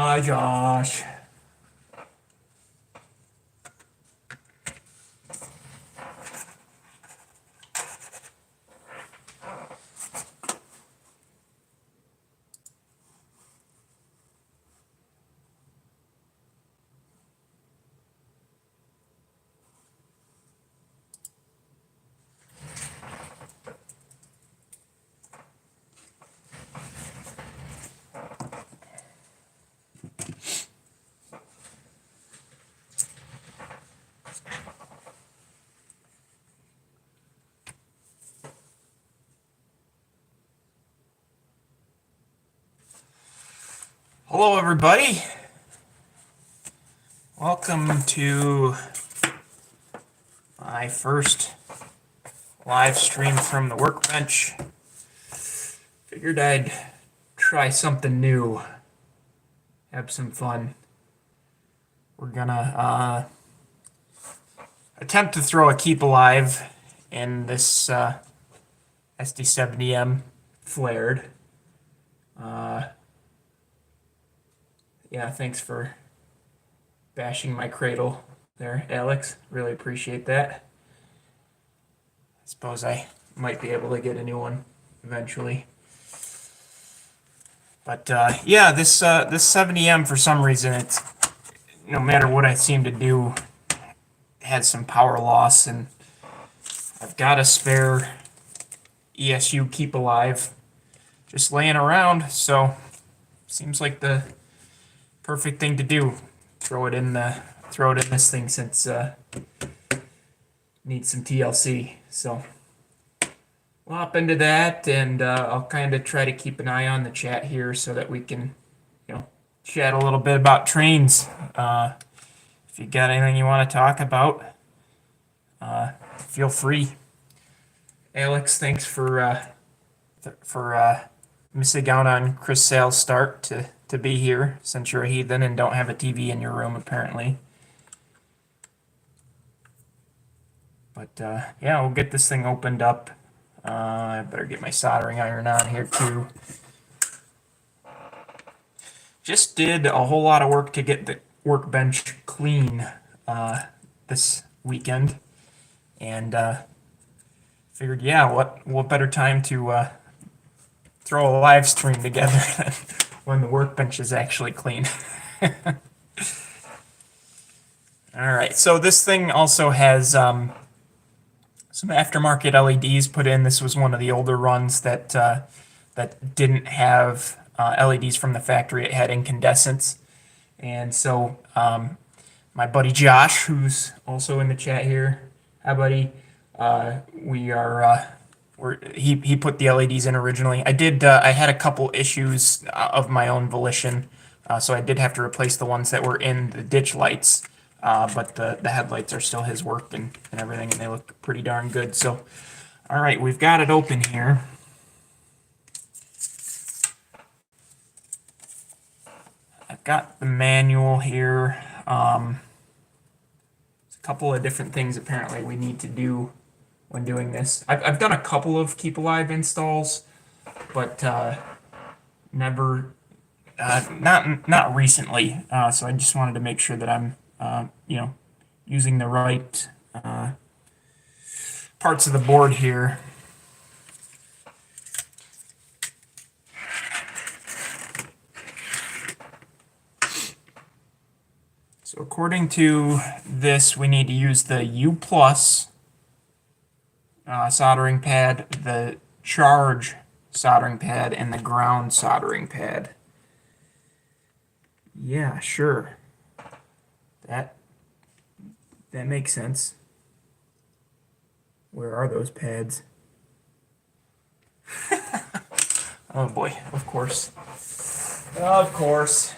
Hi, Josh. Hello, everybody. Welcome to my first live stream from the Workbench. Figured I'd try something new, have some fun. We're gonna attempt to throw a keep alive in this SD70M flared. Yeah, thanks for bashing my cradle there, Alex. Really appreciate that. I suppose I might be able to get a new one eventually. But yeah, this 70M, for some reason, it's no matter what I seem to do, has some power loss, and I've got a spare ESU keep alive just laying around, so seems like the perfect thing to do. Throw it in this thing since needs some TLC. So we'll hop into that, and I'll kind of try to keep an eye on the chat here so that we can, chat a little bit about trains. If you got anything you want to talk about, feel free. Alex, thanks for missing out on Chris Sale's start to be here, since you're a heathen and don't have a TV in your room, apparently. But yeah, we'll get this thing opened up. I better get my soldering iron on here too. Just did a whole lot of work to get the Workbench clean this weekend, and figured, yeah, what better time to throw a live stream together than when the Workbench is actually clean. All right, so this thing also has some aftermarket LEDs put in. This was one of the older runs that didn't have LEDs from the factory. It had incandescents. And so my buddy Josh, who's also in the chat here, hi buddy, he put the LEDs in originally. I had a couple issues of my own volition, so I did have to replace the ones that were in the ditch lights. But the headlights are still his work and everything, and they look pretty darn good. So, all right, we've got it open here. I've got the manual here. There's a couple of different things apparently we need to do when doing this. I've done a couple of Keep Alive installs, but never, not recently. So I just wanted to make sure that I'm using the right parts of the board here. So according to this, we need to use the U+ soldering pad, the charge soldering pad, and the ground soldering pad. Yeah, sure. That makes sense. Where are those pads? Oh boy, of course. Of course.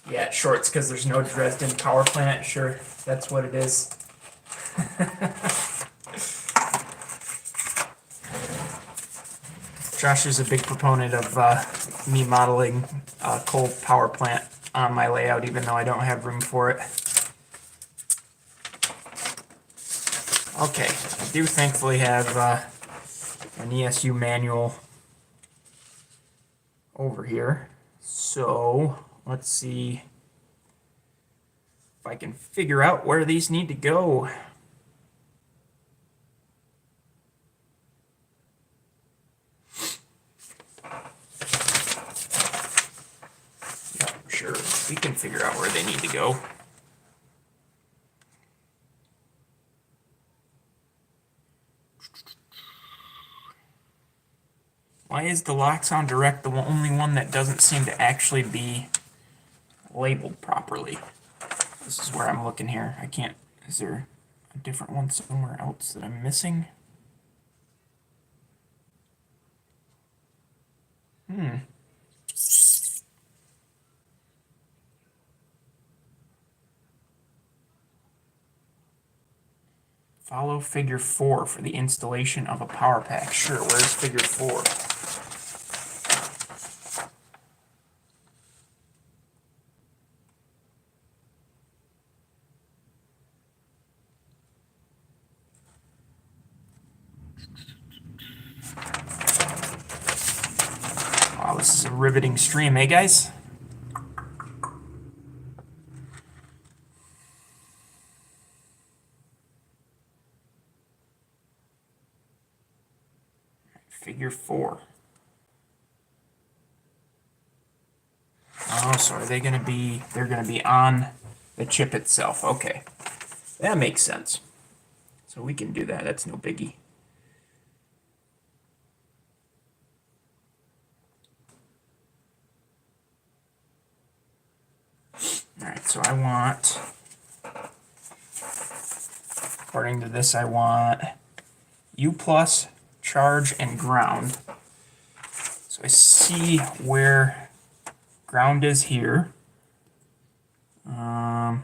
Yeah, it shorts because there's no Dresden power plant. Sure, that's what it is. Josh is a big proponent of me modeling a coal power plant on my layout, even though I don't have room for it. Okay, I do thankfully have an ESU manual over here. So let's see if I can figure out where these need to go. Yeah, sure, we can figure out where they need to go. Why is the Locks on Direct the only one that doesn't seem to actually be labeled properly? This is where I'm looking here. I can't. Is there a different one somewhere else that I'm missing? Follow figure 4 for the installation of a power pack. Sure, where's figure 4? Wow, this is a riveting stream, eh, guys? Figure 4. Oh, so are they going to be, they're going to be on the chip itself. Okay, that makes sense. So we can do that, that's no biggie. All right, so I want, according to this, I want U plus, charge, and ground. So I see where ground is here. Let's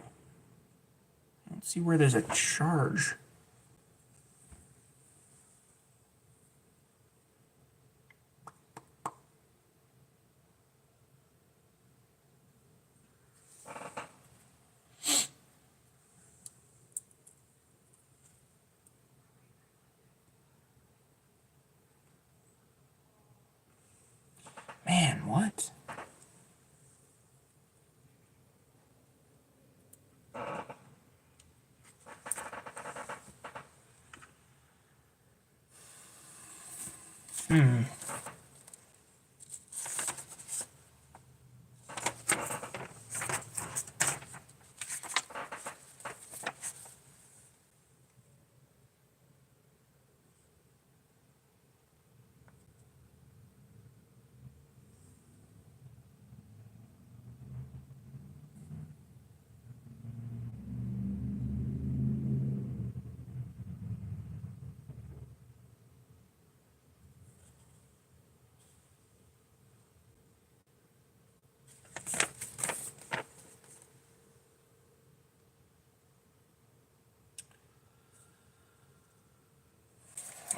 see where there's a charge. Man, what?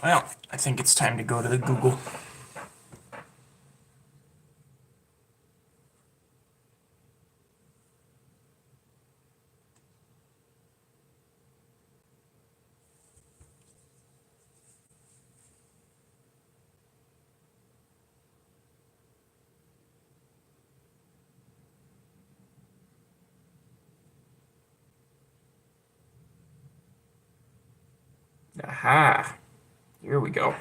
Well, I think it's time to go to the Google. Aha, here we go.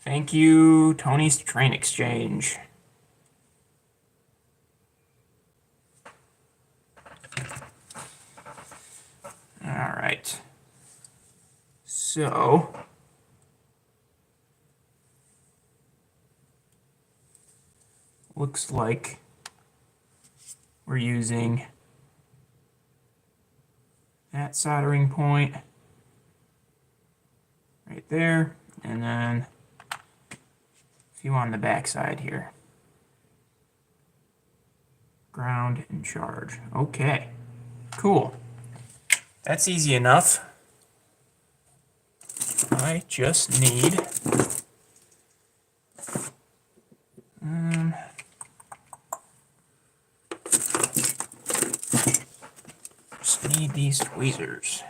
Thank you, Tony's Train Exchange. All right. So, looks like we're using that soldering point right there, and then a few on the back side here. Ground and charge. Okay, cool. That's easy enough. I just need these tweezers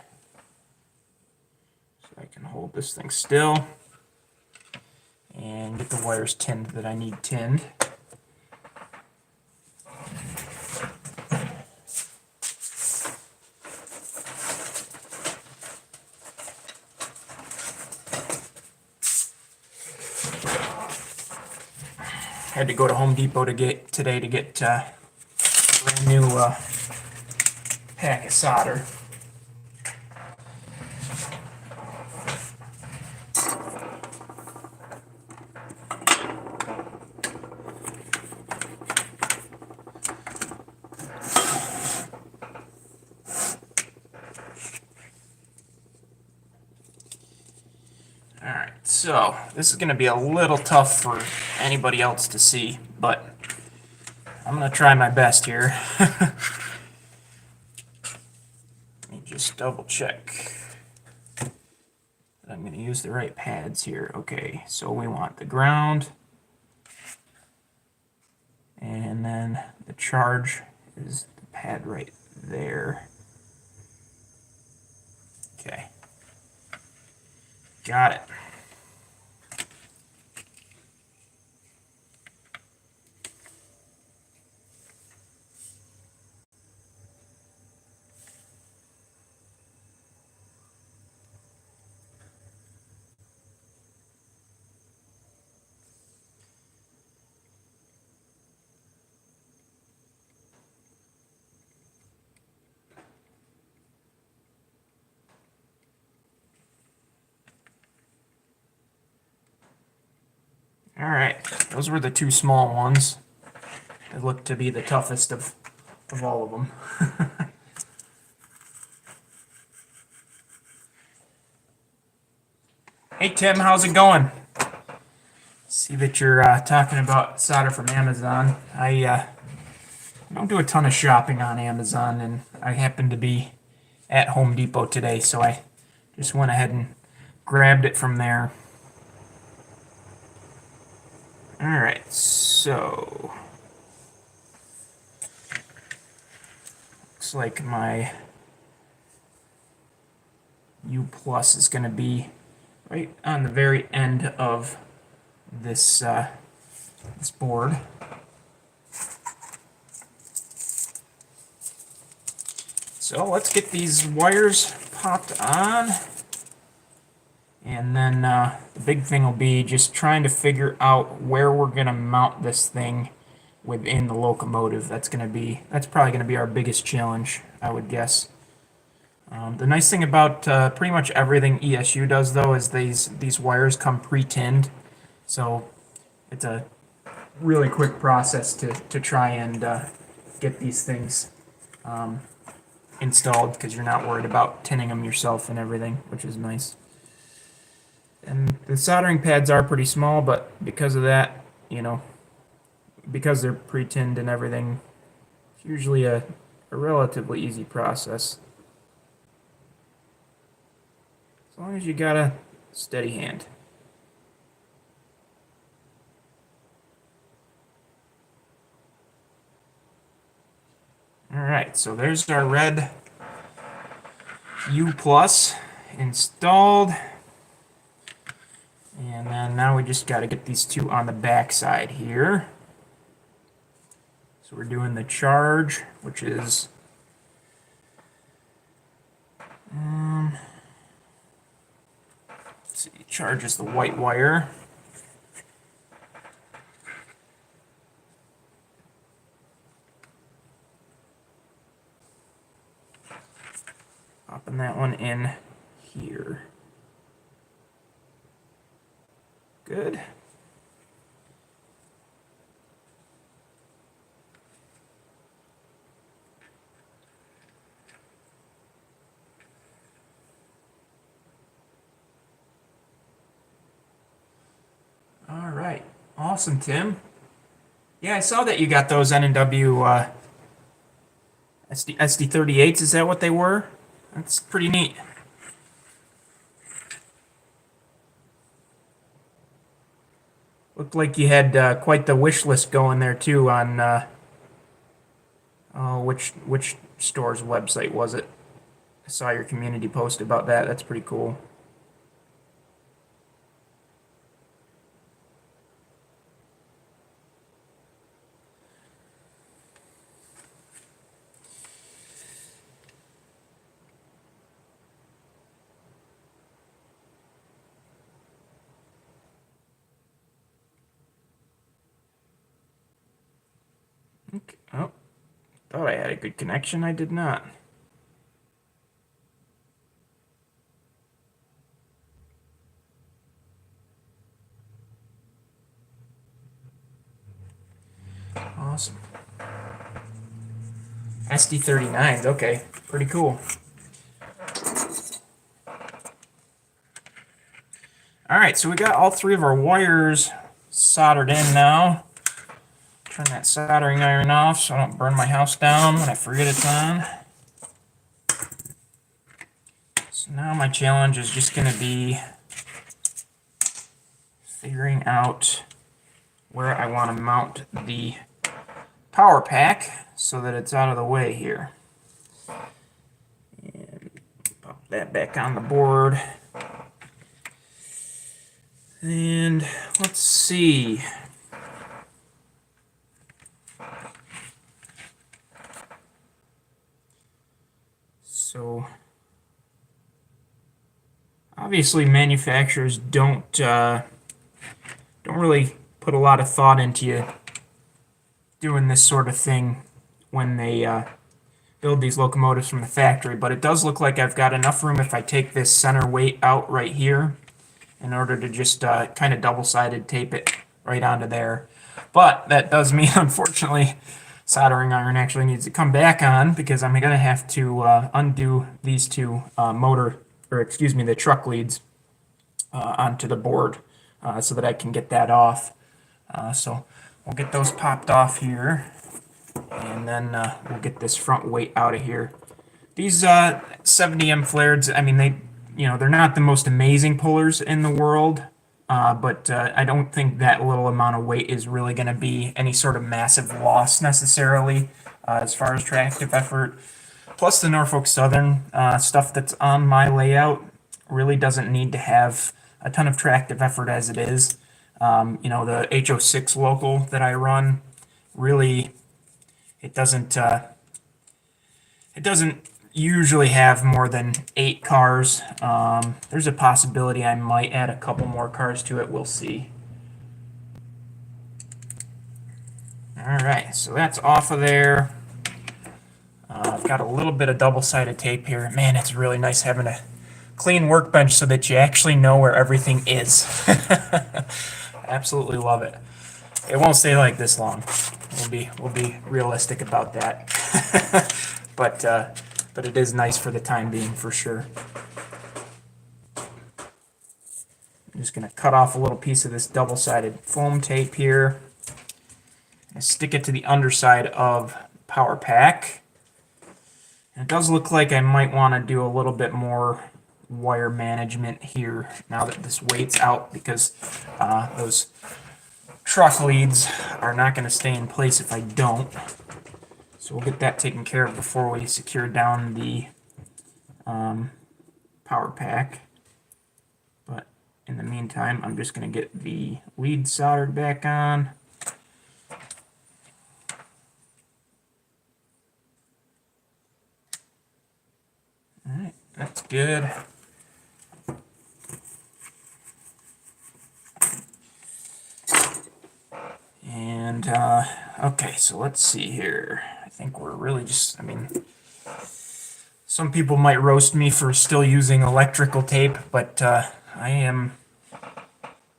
so I can hold this thing still. and get the wires tinned that I need tinned. Had to go to Home Depot today to get a brand new pack of solder. Alright, so this is going to be a little tough for anybody else to see, but I'm going to try my best here. Let me just double check that I'm going to use the right pads here. Okay, so we want the ground, and then the charge is the pad right there. Okay. Got it. Alright, those were the two small ones. They look to be the toughest of all of them. Hey Tim, how's it going? See that you're talking about solder from Amazon. I don't do a ton of shopping on Amazon, and I happen to be at Home Depot today, so I just went ahead and grabbed it from there. Alright, so looks like my U plus is going to be right on the very end of this this board. So let's get these wires popped on. And then the big thing will be just trying to figure out where we're going to mount this thing within the locomotive. That's probably going to be our biggest challenge, I would guess. The nice thing about pretty much everything ESU does, though, is these wires come pre-tinned. So it's a really quick process to try and get these things installed, because you're not worried about tinning them yourself and everything, which is nice. And the soldering pads are pretty small, but because of that, you know, because they're pre-tinned and everything, it's usually a relatively easy process. As long as you got a steady hand. Alright, so there's our red U plus installed. And then now we just got to get these two on the back side here. So we're doing the charge, which is let's see, charge is the white wire. Popping that one in here. Good. All right. Awesome, Tim. Yeah, I saw that you got those N&W SD38s. Is that what they were? That's pretty neat. Looked like you had quite the wish list going there too on which store's website was it? I saw your community post about that. That's pretty cool. Oh, thought I had a good connection. I did not. Awesome. SD39s, okay. Pretty cool. Alright, so we got all three of our wires soldered in now. Turn that soldering iron off so I don't burn my house down when I forget it's on. So now my challenge is just going to be figuring out where I want to mount the power pack so that it's out of the way here. And pop that back on the board. And let's see. So obviously manufacturers don't really put a lot of thought into you doing this sort of thing when they build these locomotives from the factory, but it does look like I've got enough room if I take this center weight out right here in order to just kind of double-sided tape it right onto there. But that does mean, unfortunately, soldering iron actually needs to come back on because I'm going to have to undo these two the truck leads onto the board so that I can get that off. So we'll get those popped off here, and then we'll get this front weight out of here. These 70M flares, I mean, they're not the most amazing pullers in the world, but I don't think that little amount of weight is really going to be any sort of massive loss necessarily as far as tractive effort. Plus, the Norfolk Southern stuff that's on my layout really doesn't need to have a ton of tractive effort as it is. The HO6 local that I run, really, it doesn't usually have more than 8 cars. There's a possibility I might add a couple more cars to it. We'll see. All right, so that's off of there. I've got a little bit of double-sided tape here. Man, it's really nice having a clean workbench so that you actually know where everything is. Absolutely love it. It won't stay like this long. We'll be realistic about that. But it is nice for the time being for sure. I'm just going to cut off a little piece of this double-sided foam tape here and stick it to the underside of the power pack. And it does look like I might want to do a little bit more wire management here now that this weight's out, because those truck leads are not going to stay in place if I don't. So we'll get that taken care of before we secure down the power pack. But in the meantime, I'm just going to get the lead soldered back on. Alright, that's good. And, okay, so let's see here. I think we're really just, some people might roast me for still using electrical tape, but I am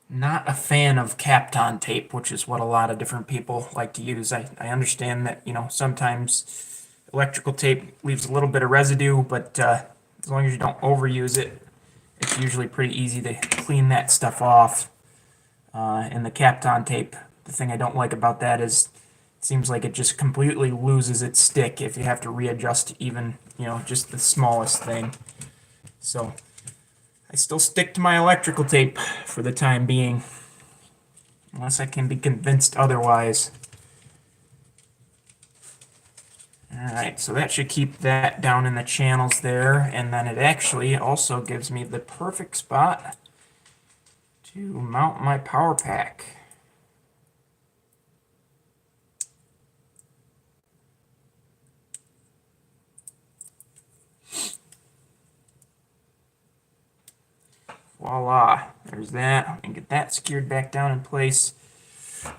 not a fan of Kapton tape, which is what a lot of different people like to use. I understand that, sometimes electrical tape leaves a little bit of residue, but as long as you don't overuse it, it's usually pretty easy to clean that stuff off. And the Kapton tape, the thing I don't like about that is it seems like it just completely loses its stick if you have to readjust even, just the smallest thing. So I still stick to my electrical tape for the time being, unless I can be convinced otherwise. Alright, so that should keep that down in the channels there, and then it actually also gives me the perfect spot to mount my power pack. Voila, there's that. And get that secured back down in place.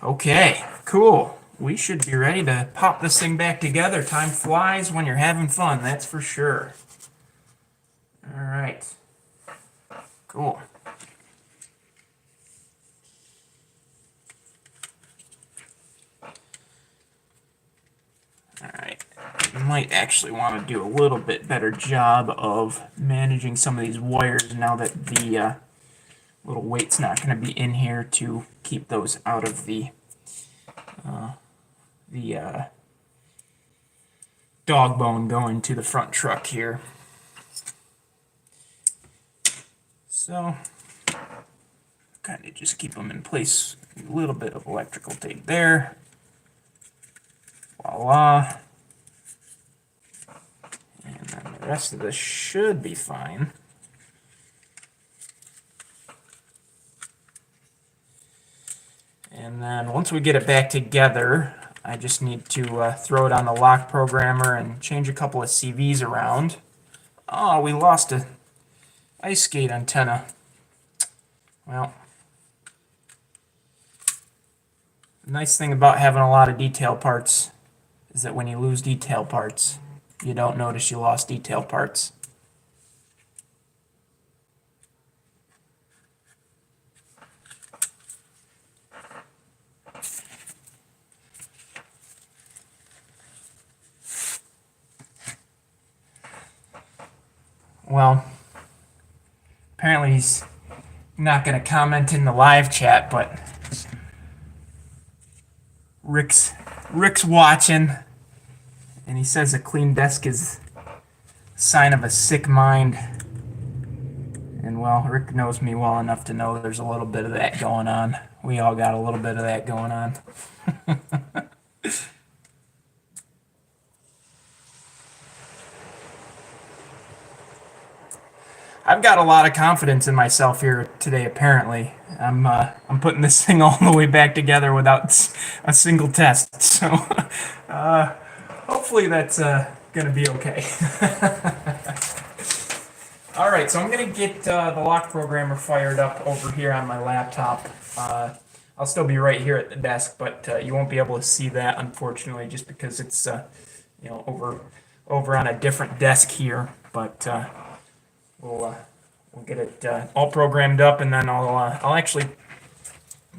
Okay, cool. we should be ready to pop this thing back together. Time flies when you're having fun, that's for sure. All right. Cool. All right. You might actually want to do a little bit better job of managing some of these wires now that the little weight's not going to be in here to keep those out of the dog bone going to the front truck here. So kind of just keep them in place. A little bit of electrical tape there. Voila. And then the rest of this should be fine. And then once we get it back together, I just need to throw it on the lock programmer and change a couple of CVs around. Oh, we lost a ice skate antenna. Well, the nice thing about having a lot of detail parts is that when you lose detail parts, you don't notice you lost detail parts. Well, apparently he's not going to comment in the live chat, but Rick's watching, and he says a clean desk is a sign of a sick mind. And well, Rick knows me well enough to know there's a little bit of that going on. We all got a little bit of that going on. I've got a lot of confidence in myself here today, apparently. I'm putting this thing all the way back together without a single test. So hopefully that's going to be okay. All right, so I'm going to get the lock programmer fired up over here on my laptop. I'll still be right here at the desk, but you won't be able to see that, unfortunately, just because it's over on a different desk here. But we'll get it all programmed up, and then I'll actually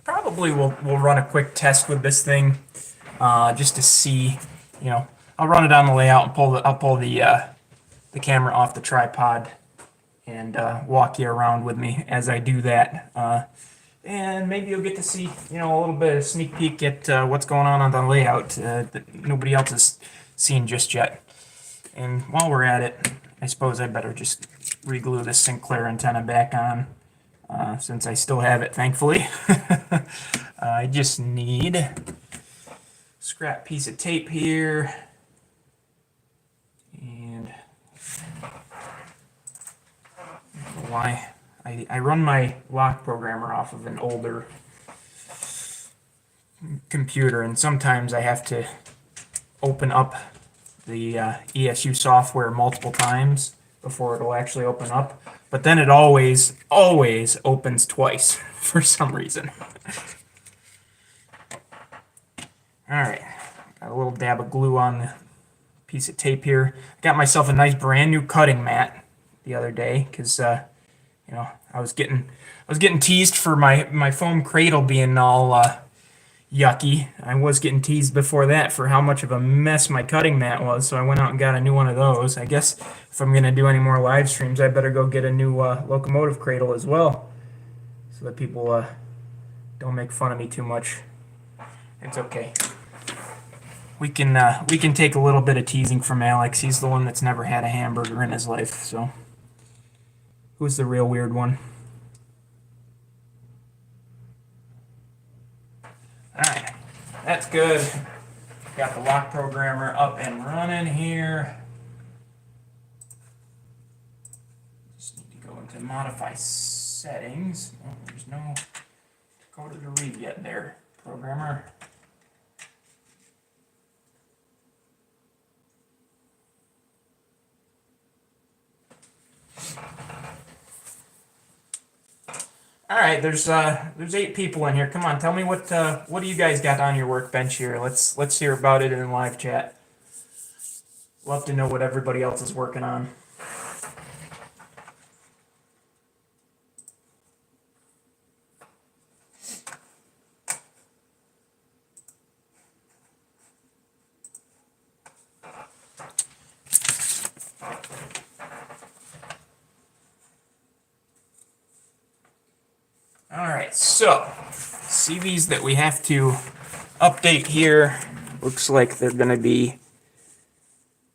probably we'll run a quick test with this thing just to see. I'll run it on the layout and I'll pull the camera off the tripod and walk you around with me as I do that. And maybe you'll get to see a little bit of sneak peek at what's going on the layout that nobody else has seen just yet. And while we're at it, I suppose I better just reglue this Sinclair antenna back on since I still have it, thankfully. I just need a scrap piece of tape here. And I don't know why. I run my lock programmer off of an older computer, and sometimes I have to open up the ESU software multiple times before it'll actually open up. But then it always opens twice for some reason. All right, got a little dab of glue on the piece of tape here. I got myself a nice brand new cutting mat the other day because I was getting teased for my foam cradle being all yucky. I was getting teased before that for how much of a mess my cutting mat was, so I went out and got a new one of those. I guess if I'm going to do any more live streams, I better go get a new locomotive cradle as well, so that people don't make fun of me too much. It's okay. We can take a little bit of teasing from Alex. He's the one that's never had a hamburger in his life, so who's the real weird one? Alright, that's good. Got the lock programmer up and running here. Just need to go into modify settings. Oh, there's no code to read yet there, programmer. All right, there's 8 people in here. Come on, tell me what do you guys got on your workbench here? Let's hear about it in live chat. Love to know what everybody else is working on. All right, so CVs that we have to update here looks like they're going to be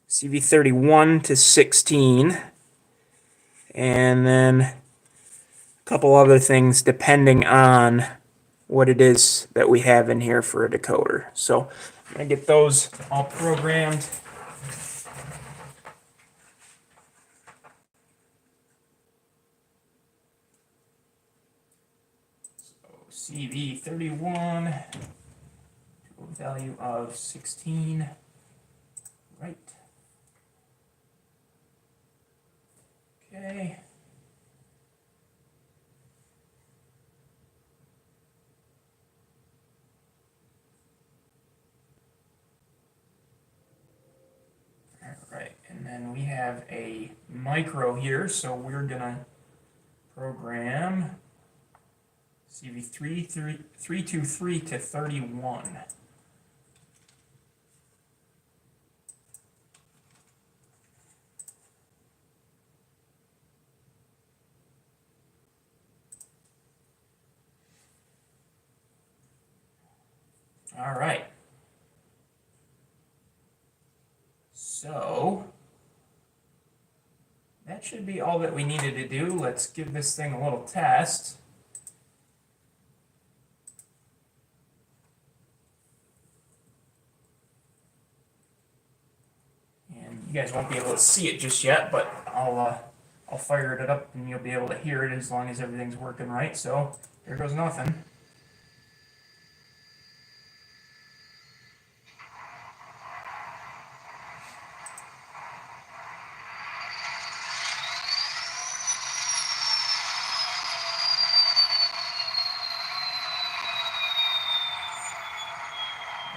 CV 31 to 16, and then a couple other things depending on what it is that we have in here for a decoder. So I'm going to get those all programmed. CV 31, value of 16, right. Okay. All right, and then we have a micro here, so we're gonna program CV323 to 31. All right. So that should be all that we needed to do. Let's give this thing a little test. And you guys won't be able to see it just yet, but I'll fire it up and you'll be able to hear it as long as everything's working right. So here goes nothing.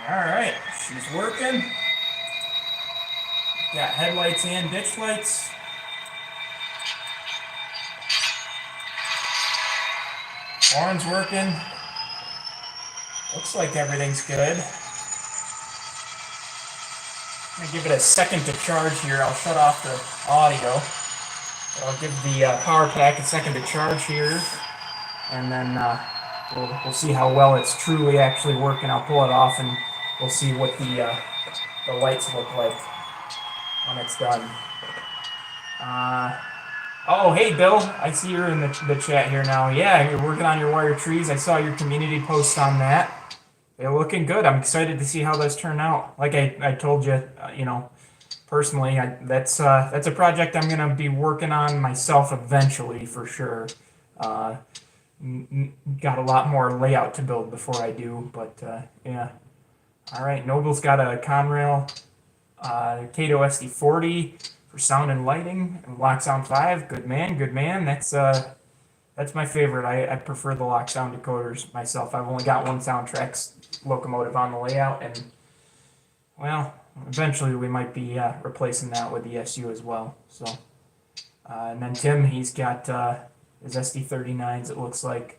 All right, she's working. Got headlights and ditch lights. Horn's working. Looks like everything's good. I'm gonna give it a second to charge here. I'll shut off the audio. I'll give the power pack a second to charge here, and then we'll see how well it's truly actually working. I'll pull it off and we'll see what the lights look like when it's done. Oh, hey, Bill. I see you're in the chat here now. Yeah, you're working on your wire trees. I saw your community post on that. They're looking good. I'm excited to see how those turn out. Like I told you, personally, that's a project I'm going to be working on myself eventually for sure. Got a lot more layout to build before I do, but yeah. All right, Noble's got a Conrail Kato SD40 for sound and lighting, and Lock Sound 5. Good man, good man. That's my favorite. I prefer the Lock Sound decoders myself. I've only got one Soundtrax locomotive on the layout, and well, eventually we might be replacing that with the SU as well. So, and then Tim, he's got his SD39s. It looks like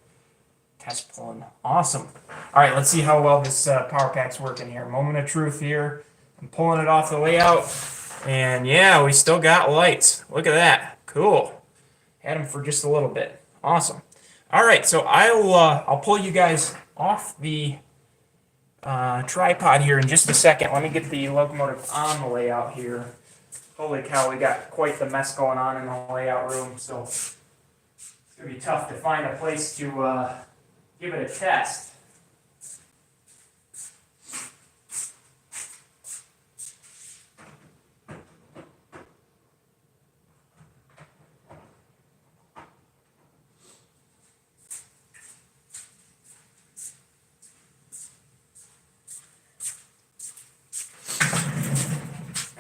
test pulling. Awesome. All right, let's see how well this power pack's working here. Moment of truth here. I'm pulling it off the layout, and yeah, we still got lights. Look at that. Cool. Had them for just a little bit. Awesome. All right, so I'll pull you guys off the tripod here in just a second. Let me get the locomotive on the layout here. Holy cow, we got quite the mess going on in the layout room, so it's gonna be tough to find a place to give it a test.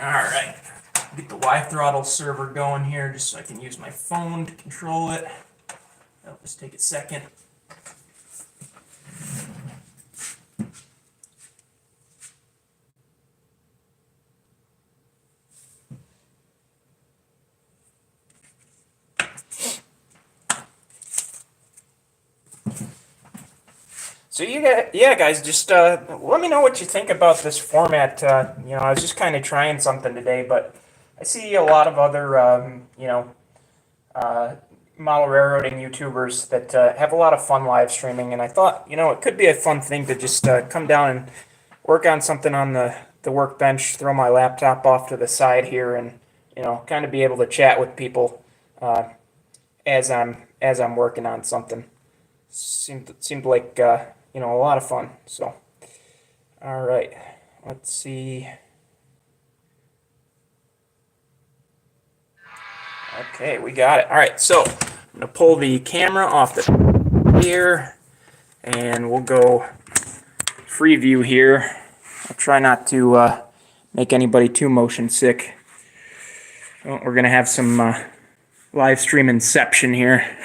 All right, get the Y throttle server going here just so I can use my phone to control it. I'll just take a second. So yeah, guys, just let me know what you think about this format. I was just kind of trying something today, but I see a lot of other, uh, model railroading YouTubers that have a lot of fun live streaming, and I thought, it could be a fun thing to just come down and work on something on the workbench, throw my laptop off to the side here, and kind of be able to chat with people as I'm working on something. Seemed like a lot of fun. So, all right, let's see. Okay, we got it. All right, so I'm gonna pull the camera off the here, and we'll go free view here. I'll try not to make anybody too motion sick. Well, we're gonna have some live stream inception here.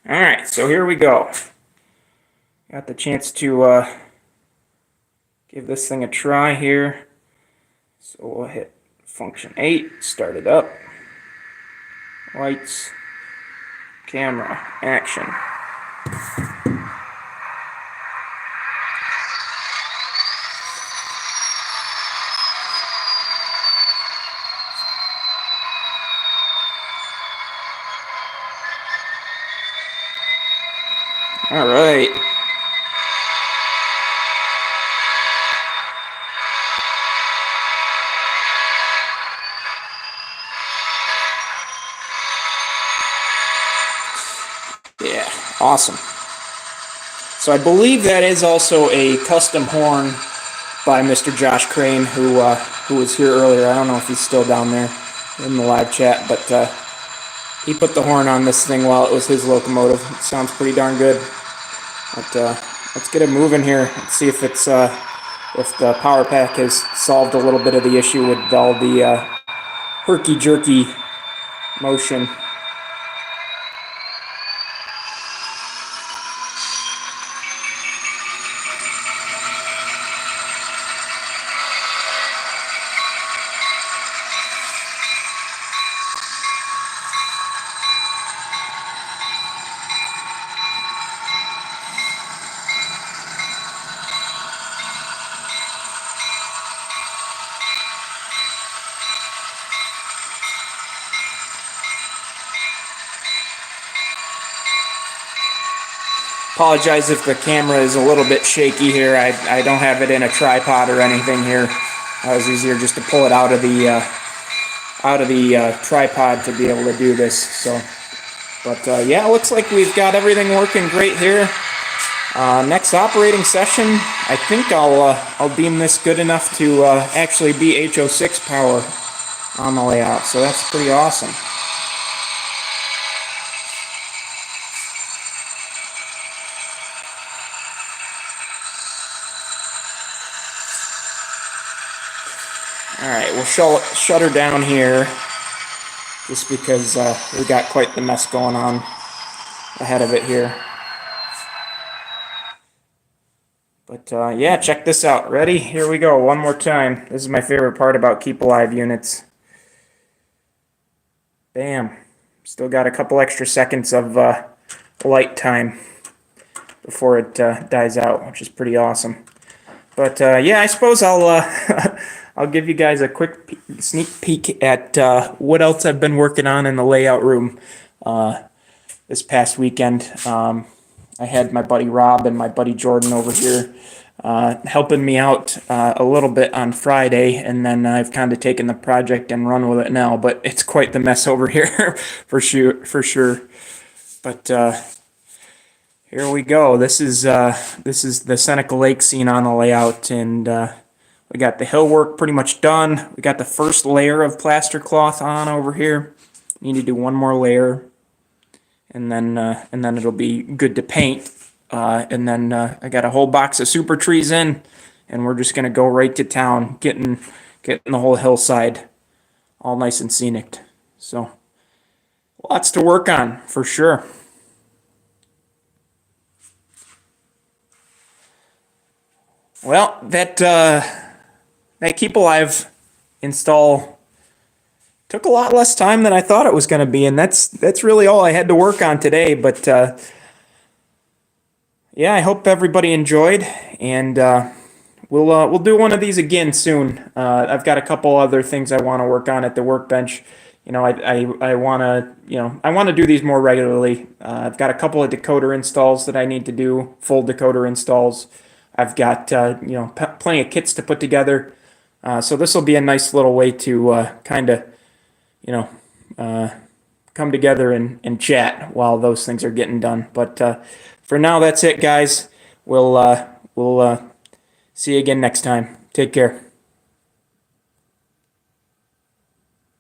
All right, so here we go. Got the chance to give this thing a try here. So we'll hit function 8, start it up. Lights, camera, action. All right. Yeah, awesome. So I believe that is also a custom horn by Mr. Josh Crane, who was here earlier. I don't know if he's still down there in the live chat, but he put the horn on this thing while it was his locomotive. It sounds pretty darn good. But let's get it moving here. Let's see if it's if the power pack has solved a little bit of the issue with all the herky-jerky motion. Apologize if the camera is a little bit shaky here. I don't have it in a tripod or anything here. It was easier just to pull it out of the tripod to be able to do this. So, but yeah, it looks like we've got everything working great here. Next operating session, I think I'll deem this good enough to actually be HO6 power on the layout. So that's pretty awesome. Alright, we'll shut her down here just because we got quite the mess going on ahead of it here. But yeah, check this out. Ready? Here we go. One more time. This is my favorite part about Keep Alive units. Bam. Still got a couple extra seconds of light time before it dies out, which is pretty awesome. But yeah, I suppose I'll I'll give you guys a quick sneak peek at what else I've been working on in the layout room this past weekend. I had my buddy Rob and my buddy Jordan over here helping me out a little bit on Friday, and then I've kind of taken the project and run with it now. But it's quite the mess over here for sure. But here we go. This is the Seneca Lake scene on the layout, and we got the hill work pretty much done. We got the first layer of plaster cloth on over here. Need to do one more layer, and then it'll be good to paint. And then I got a whole box of super trees in, and we're just gonna go right to town, getting the whole hillside all nice and scenic. So lots to work on for sure. Well, that Keep Alive install took a lot less time than I thought it was going to be, and that's really all I had to work on today. But yeah, I hope everybody enjoyed, and we'll do one of these again soon. I've got a couple other things I want to work on at the workbench. I want to I want to do these more regularly. I've got a couple of decoder installs that I need to do, full decoder installs. I've got plenty of kits to put together. So this will be a nice little way to kind of you know come together and chat while those things are getting done. But for now, that's it, guys. We'll see you again next time. Take care.